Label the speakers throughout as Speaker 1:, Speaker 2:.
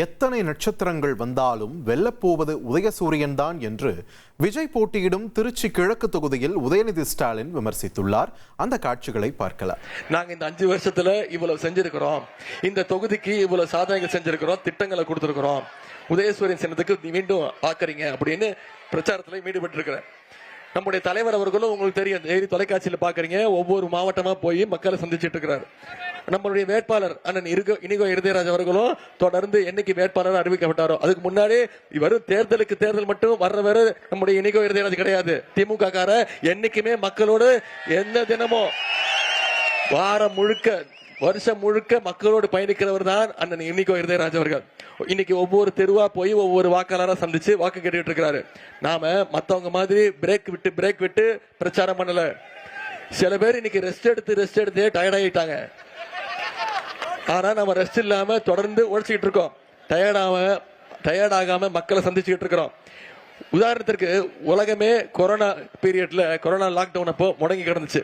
Speaker 1: எத்தனை நட்சத்திரங்கள் வந்தாலும் வெல்லப்போவது உதயசூரியன் தான் என்று விஜய் போட்டியிடும் திருச்சி கிழக்கு தொகுதியில் உதயநிதி ஸ்டாலின் விமர்சித்துள்ளார். அந்த காட்சிகளை பார்க்கலாம்.
Speaker 2: நாங்க இந்த 5 வருஷத்துல இவ்வளவு செஞ்சிருக்கிறோம், இந்த தொகுதிக்கு இவ்வளவு சாதனைகள் செஞ்சிருக்கிறோம், திட்டங்களை கொடுத்திருக்கிறோம், உதயசூரியன் சின்னத்துக்கு மீண்டும் ஆக்குறீங்க அப்படின்னு பிரச்சாரத்துல ஈடுபட்டு இருக்கிறேன். நம்முடைய தலைவர் அவர்களும் உங்களுக்கு தெரியும், டெய்லி தொலைக்காட்சியில பாக்குறீங்க, ஒவ்வொரு மாவட்டமா போய் மக்களை சந்திச்சுட்டு இருக்கிறாரு. நம்மளுடைய வேட்பாளர் அண்ணன் இனிகோ இருதயராஜ் அவர்களும் தொடர்ந்து என்னைக்கு வேட்பாளர் அறிவிக்கப்பட்டாரோ அதுக்கு முன்னாடி வெறும் தேர்தல் மட்டும் வர்ற நம்முடைய இனிகோ இருதயராஜ் கிடையாது. திமுக கார என்னைக்குமே மக்களோடு எந்த தினமும் வாரம் முழுக்க வருஷம் முழுக்க மக்களோடு பயணிக்கிறவர் தான் அண்ணன் இனிகோ இருதயராஜ் அவர்கள். இன்னைக்கு ஒவ்வொரு தெருவா போய் ஒவ்வொரு வாக்காளரா சந்திச்சு வாக்கு கேட்டுட்டு இருக்கிறாரு. நாம மத்தவங்க மாதிரி பிரேக் விட்டு பிரச்சாரம் பண்ணல. சில பேர் இன்னைக்கு ரெஸ்ட் எடுத்து டயர்ட் ஆகிட்டாங்க. ஆனா நம்ம ரெஸ்ட் இல்லாம தொடர்ந்து உழைச்சிக்கிட்டு இருக்கோம். டயர்ட் ஆகாம மக்களை சந்திச்சுக்கிட்டு இருக்கிறோம். உதாரணத்திற்கு உலகமே கொரோனா பீரியட்ல கொரோனா லாக்டவுன் அப்போ முடங்கி கிடந்துச்சு.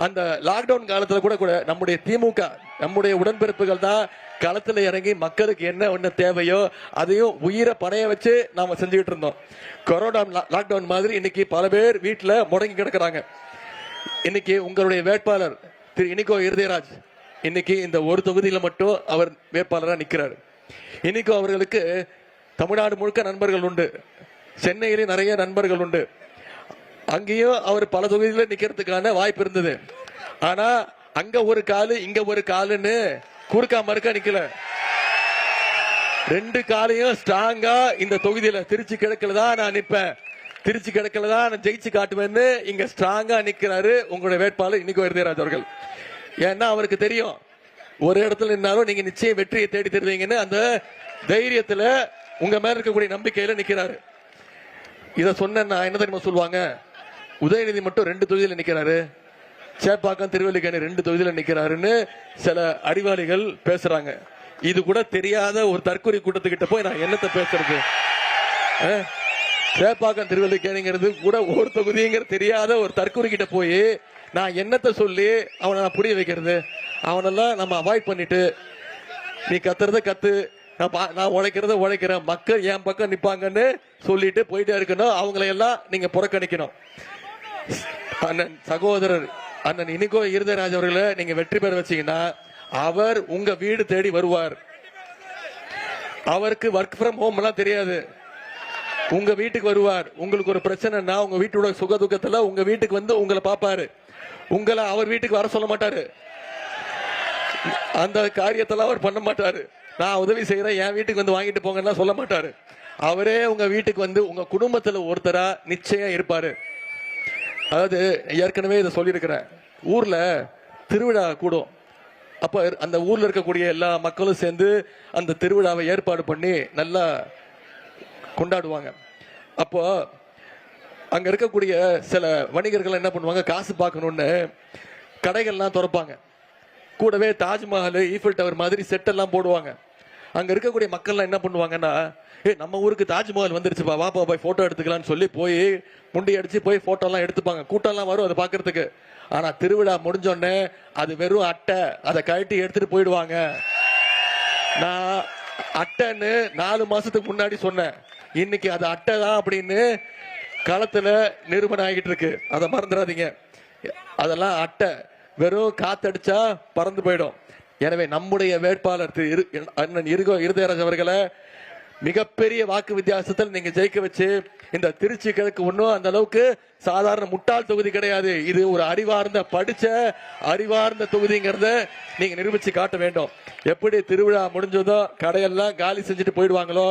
Speaker 2: அந்த லாக்டவுன் காலத்துல கூட நம்முடைய திமுக நம்முடைய உடன்பிறப்புகள் தான் களத்துல இறங்கி மக்களுக்கு என்ன தேவையோ அதையும் உயிரை பணைய வச்சு நாம செஞ்சுக்கிட்டு இருந்தோம். கொரோனா லாக்டவுன் மாதிரி இன்னைக்கு பல பேர் வீட்டுல முடங்கி கிடக்குறாங்க. இன்னைக்கு உங்களுடைய வேட்பாளர் திரு இனிகோ இருதயராஜ் இன்னைக்கு இந்த ஒரு தொகுதியில மட்டும் அவர் வேட்பாளராக நிற்கிறார். இனிகோ அவர்களுக்கு தமிழ்நாடு முழுக்க நண்பர்கள் உண்டு, சென்னையிலே நிறைய நண்பர்கள் உண்டு. அங்கேயும் அவர் பல தொகுதியில நிக்கிறதுக்கான வாய்ப்பு இருந்தது. ஆனா அங்க ஒரு காலு இங்க ஒரு காலுன்னு குறுக்கா மறுக்கா நிக்கல. 2 காலையும் ஸ்ட்ராங்கா இந்த தொகுதியில திருச்சி கிழக்குல தான் நான் நிற்பேன், திருச்சி கிழக்குல தான் நான் ஜெயிச்சு காட்டுவேன்னு இங்க ஸ்ட்ராங்கா நிக்கிறாரு உங்களுடைய வேட்பாளர் இனிகோ இருதயராஜ் அவர்கள். ஏன்னா அவருக்கு தெரியும், ஒரு இடத்துல நின்னாலும் நீங்க நிச்சயம் வெற்றியை தேடி தருவீங்கன்னு அந்த தைரியத்துல உங்க மேல இருக்கக்கூடிய நம்பிக்கையில நிக்கிறாரு. இத சொன்னா என்ன தெரியுமா சொல்லுவாங்க, உதயநிதி மட்டும் 2 தொகுதியில நிக்கிறாரு, சேப்பாக்கம் திருவல்லிக்கேணி 2 தொகுதியில நிக்கிறாருன்னு சில அறிவாளிகள் பேசுறாங்க. இது கூட தெரியாத ஒரு தற்கொலை கூட்டத்துக்கிட்ட போய் நான் என்னத்தை பேசுறது? சேப்பாக்கம் திருவல்லிக்கேணிங்கிறது கூட ஒரு தொகுதிங்கிற தெரியாத ஒரு தற்கொலை கிட்ட போய் நான் என்னத்தை சொல்லி அவனை நான் புரிய வைக்கிறது? அவனெல்லாம் நம்ம அவாய்ட் பண்ணிட்டு நீ கத்துறத கத்து, நான் உழைக்கிறேன், மக்கள் என் பக்கம் நிப்பாங்கன்னு சொல்லிட்டு போயிட்டே இருக்கணும். அவங்களையெல்லாம் நீங்க புறக்கணிக்கணும். அண்ணன் சகோதரர் அண்ணன் இனிகோ இருதயராஜ் அவர்களை நீங்க வெற்றி பெற வச்சீங்கன்னா அவர் உங்க வீடு தேடி வருவார். அவருக்கு ஒர்க் ஃப்ரம் ஹோம் எல்லாம் தெரியாது, உங்க வீட்டுக்கு வருவார். உங்களுக்கு ஒரு பிரச்சனைனா உங்க வீட்டோட சுக துக்கத்துல உங்க வீட்டுக்கு வந்து உங்களை பாப்பாரு. உங்களை அவர் வீட்டுக்கு வர சொல்ல மாட்டாரு, அந்த காரியத்தெல்லாம் அவர் பண்ண மாட்டாரு. நான் உதவி செய்யறேன், என் வீட்டுக்கு வந்து வாங்கிட்டு போங்கன்னா சொல்ல மாட்டாரு. அவரே உங்க வீட்டுக்கு வந்து உங்க குடும்பத்துல ஒருத்தரா நிச்சயம் இருப்பாரு. அதாவது ஏற்கனவே இதை சொல்லியிருக்கிறேன், ஊர்ல திருவிழா கூடும். அப்ப அந்த ஊர்ல இருக்கக்கூடிய எல்லா மக்களும் சேர்ந்து அந்த திருவிழாவை ஏற்பாடு பண்ணி நல்லா கொண்டாடுவாங்க. அப்போ அங்க இருக்கக்கூடிய சில வணிகர்கள் என்ன பண்ணுவாங்க, காசு பார்க்கணும்னு கடைகள்லாம் திறப்பாங்க. கூடவே தாஜ்மஹால், ஈஃபில் டவர் மாதிரி செட் எல்லாம் போடுவாங்க. அங்க இருக்கக்கூடிய மக்கள்லாம் என்ன பண்ணுவாங்கன்னா, நம்ம ஊருக்கு தாஜ்மஹால் வந்துருச்சுப்பா, வாப்பா போய் போட்டோ எடுத்துக்கலாம்னு சொல்லி போய் முண்டி அடிச்சு போய் போட்டோ எல்லாம் எடுத்துப்பாங்க. கூட்டம் எல்லாம் வரும் அதை பாக்குறதுக்கு. ஆனா திருவிழா முடிஞ்சோடனே அது வெறும் அட்டை, அதை கழட்டி எடுத்துட்டு போயிடுவாங்க. நான் அட்டைன்னு 4 மாசத்துக்கு முன்னாடி சொன்னேன், இன்னைக்கு அது அட்டை தான் அப்படின்னு களத்துல நிரூபணம் ஆகிட்டு இருக்கு. அதை மறந்துடாதீங்க. அதெல்லாம் அட்டை, வெறும் காத்தடிச்சா பறந்து போயிடும். எனவே நம்முடைய வேட்பாளர் அண்ணன் இருதயராஜ் அவர்களை மிகப்பெரிய வாக்கு வித்தியாசத்தில் நீங்க ஜெயிக்க வச்சு இந்த திருச்சி கிழக்கு ஒன்றும் அந்த அளவுக்கு சாதாரண முட்டாள் தொகுதி கிடையாது. இது ஒரு அறிவார்ந்த தொகுதிங்கிறத நீங்க நிரூபிச்சு காட்ட வேண்டும். எப்படி திருவிழா முடிஞ்சதோ கடையெல்லாம் காலி செஞ்சுட்டு போயிடுவாங்களோ,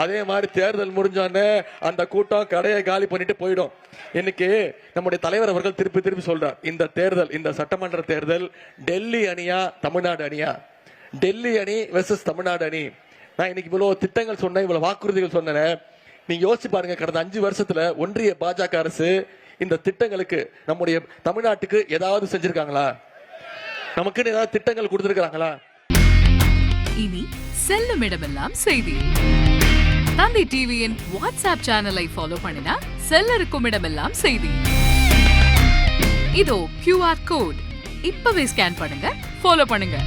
Speaker 2: அதே மாதிரி தேர்தல் முடிஞ்சோடனே அந்த கூட்டம் கடையை காலி பண்ணிட்டு போயிடும். இன்னைக்கு நம்முடைய தலைவர் அவர்கள் திருப்பி சொல்றார், இந்த தேர்தல், இந்த சட்டமன்ற தேர்தல் டெல்லி அணியா தமிழ்நாடு அணியா? டெல்லி அணி வெர்சஸ் தமிழ்நாடு அணி. நான் இன்னைக்கு இவ்வளவு திட்டங்கள் சொன்னேன், இவ்வளவு வாக்குறுதிகள் சொன்னேன். நீங்க யோசிச்சு பாருங்க, கடந்த 5 வருஷத்துல ஒன்றிய பாஜக அரசு இந்த திட்டங்களுக்கு நம்முடைய தமிழ்நாட்டுக்கு ஏதாவது செஞ்சிருக்காங்களா? நமக்கு ஏதாவது திட்டங்கள் கொடுத்திருக்காங்களா?
Speaker 3: இனி செல்லும் இடமெல்லாம் செய்தி. தந்தை டிவியின் வாட்ஸ்அப் சேனலை ஃபாலோ பண்ணினா செல்ல இருக்கும் இடமெல்லாம் செய்தி. இதோ QR கோட், இப்பவே ஸ்கேன் பண்ணுங்க, ஃபாலோ பண்ணுங்க.